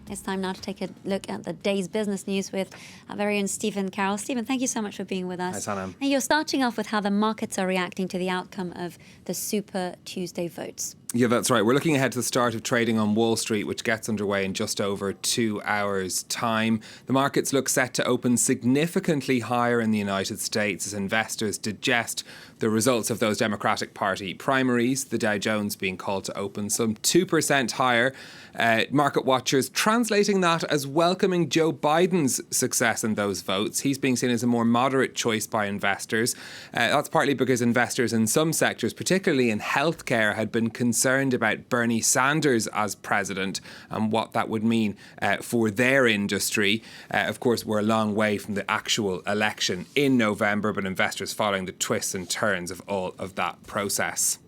It's time now to take a look at the day's business news with our very own Stephen Carroll. Stephen, thank you so much for being with us. Hi, Sana. And you're starting off with how the markets are reacting to the outcome of the Super Tuesday votes. Yeah, that's right. We're looking ahead to the start of trading on Wall Street, which gets underway in just over 2 hours' time. The markets look set to open significantly higher in the United States as investors digest the results of those Democratic Party primaries, the Dow Jones being called to open some 2% higher. Market watchers translating that as welcoming Joe Biden's success in those votes. He's being seen as a more moderate choice by investors. That's partly because investors in some sectors, particularly in healthcare, had been concerned about Bernie Sanders as president and what that would mean for their industry. Of course, we're a long way from the actual election in November, but investors following the twists and turns of all of that process.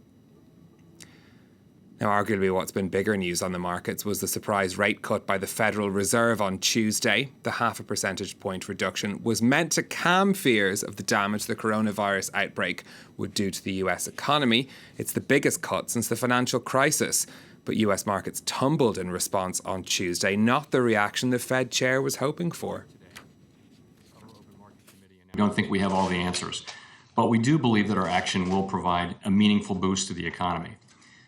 Now, arguably what's been bigger news on the markets was the surprise rate cut by the Federal Reserve on Tuesday. The 0.5 percentage point reduction was meant to calm fears of the damage the coronavirus outbreak would do to the US economy. It's the biggest cut since the financial crisis. But US markets tumbled in response on Tuesday, not the reaction the Fed chair was hoping for. I don't think we have all the answers, but we do believe that our action will provide a meaningful boost to the economy.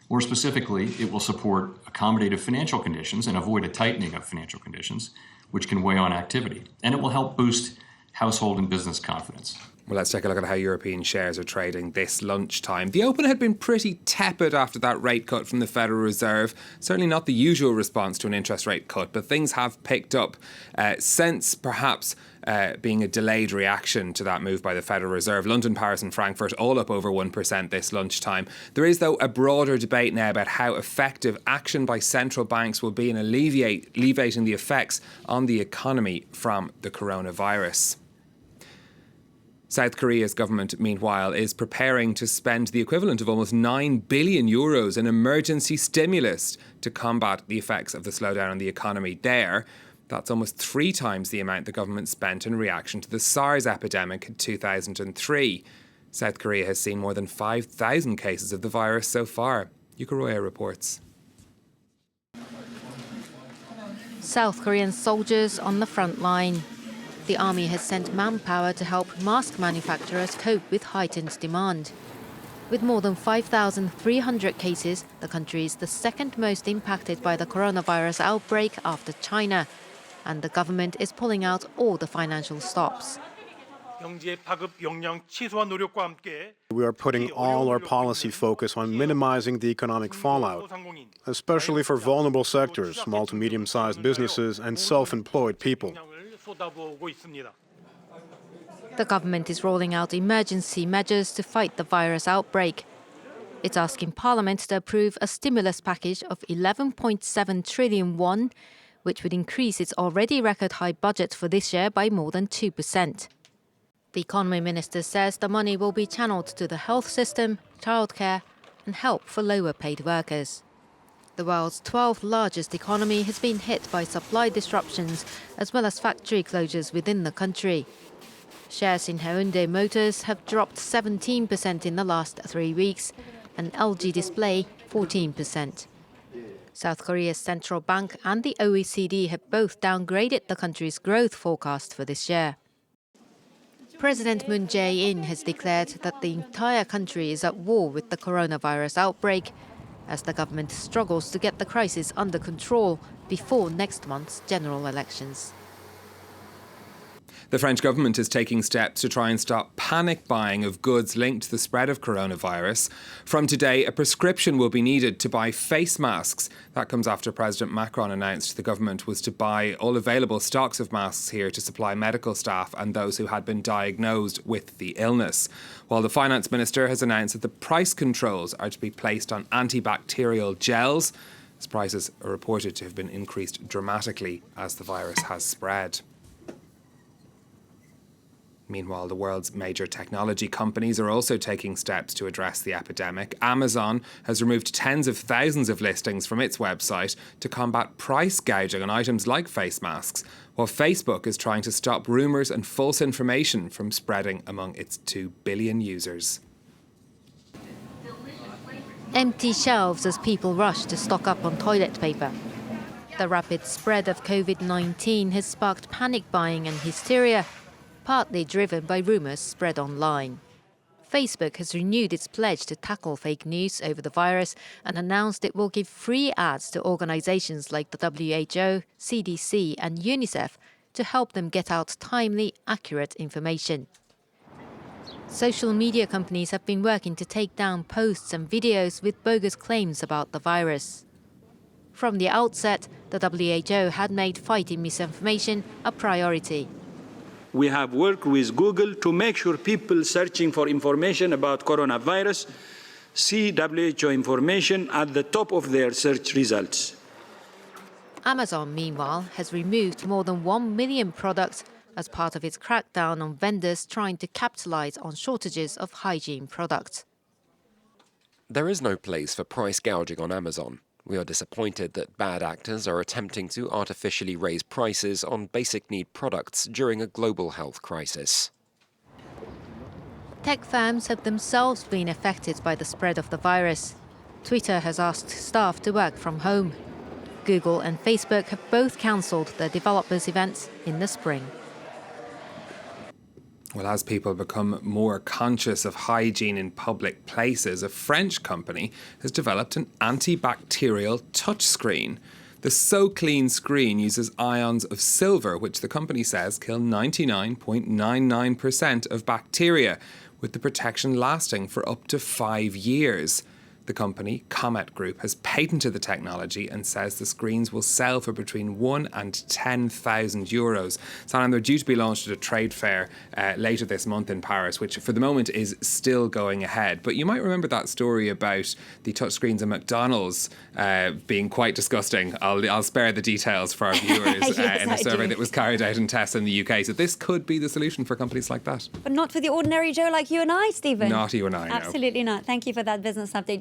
More specifically, it will support accommodative financial conditions and avoid a tightening of financial conditions, which can weigh on activity. And it will help boost household and business confidence. Well, let's take a look at how European shares are trading this lunchtime. The open had been pretty tepid after that rate cut from the Federal Reserve. Certainly not the usual response to an interest rate cut, but things have picked up since perhaps being a delayed reaction to that move by the Federal Reserve. London, Paris and Frankfurt all up over 1% this lunchtime. There is, though, a broader debate now about how effective action by central banks will be in alleviating the effects on the economy from the coronavirus. South Korea's government, meanwhile, is preparing to spend the equivalent of almost €9 billion in emergency stimulus to combat the effects of the slowdown on the economy there. That's almost 3 times the amount the government spent in reaction to the SARS epidemic in 2003. South Korea has seen more than 5,000 cases of the virus so far. Yuka Roya reports. South Korean soldiers on the front line. The army has sent manpower to help mask manufacturers cope with heightened demand. With more than 5,300 cases, the country is the second most impacted by the coronavirus outbreak after China, and the government is pulling out all the financial stops. We are putting all our policy focus on minimizing the economic fallout, especially for vulnerable sectors, small to medium-sized businesses and self-employed people. The government is rolling out emergency measures to fight the virus outbreak. It's asking Parliament to approve a stimulus package of 11.7 trillion won, which would increase its already record-high budget for this year by more than 2%. The economy minister says the money will be channeled to the health system, childcare, and help for lower-paid workers. The world's 12th largest economy has been hit by supply disruptions as well as factory closures within the country. Shares in Hyundai Motors have dropped 17% in the last 3 weeks, and LG Display 14%. South Korea's central bank and the OECD have both downgraded the country's growth forecast for this year. President Moon Jae-in has declared that the entire country is at war with the coronavirus outbreak, as the government struggles to get the crisis under control before next month's general elections. The French government is taking steps to try and stop panic buying of goods linked to the spread of coronavirus. From today, a prescription will be needed to buy face masks. That comes after President Macron announced the government was to buy all available stocks of masks here to supply medical staff and those who had been diagnosed with the illness. While the finance minister has announced that the price controls are to be placed on antibacterial gels, as prices are reported to have been increased dramatically as the virus has spread. Meanwhile, the world's major technology companies are also taking steps to address the epidemic. Amazon has removed tens of thousands of listings from its website to combat price gouging on items like face masks, while Facebook is trying to stop rumours and false information from spreading among its 2 billion users. Empty shelves as people rush to stock up on toilet paper. The rapid spread of COVID-19 has sparked panic buying and hysteria, partly driven by rumours spread online. Facebook has renewed its pledge to tackle fake news over the virus and announced it will give free ads to organisations like the WHO, CDC and UNICEF to help them get out timely, accurate information. Social media companies have been working to take down posts and videos with bogus claims about the virus. From the outset, the WHO had made fighting misinformation a priority. We have worked with Google to make sure people searching for information about coronavirus see WHO information at the top of their search results. Amazon, meanwhile, has removed more than 1 million products as part of its crackdown on vendors trying to capitalise on shortages of hygiene products. There is no place for price gouging on Amazon. We are disappointed that bad actors are attempting to artificially raise prices on basic need products during a global health crisis. Tech firms have themselves been affected by the spread of the virus. Twitter has asked staff to work from home. Google and Facebook have both cancelled their developers' events in the spring. Well, as people become more conscious of hygiene in public places, a French company has developed an antibacterial touchscreen. The SoClean screen uses ions of silver, which the company says kill 99.99% of bacteria, with the protection lasting for up to 5 years. The company, Comet Group, has patented the technology and says the screens will sell for between €1,000 and €10,000. Salam, they're due to be launched at a trade fair later this month in Paris, which for the moment is still going ahead. But you might remember that story about the touchscreens at McDonald's being quite disgusting. I'll spare the details for our viewers Yes, in a I survey do. that was carried out in tests in the UK. So this could be the solution for companies like that. But not for the ordinary Joe like you and I, Stephen. Not you and I, no. Absolutely not. Thank you for that business update.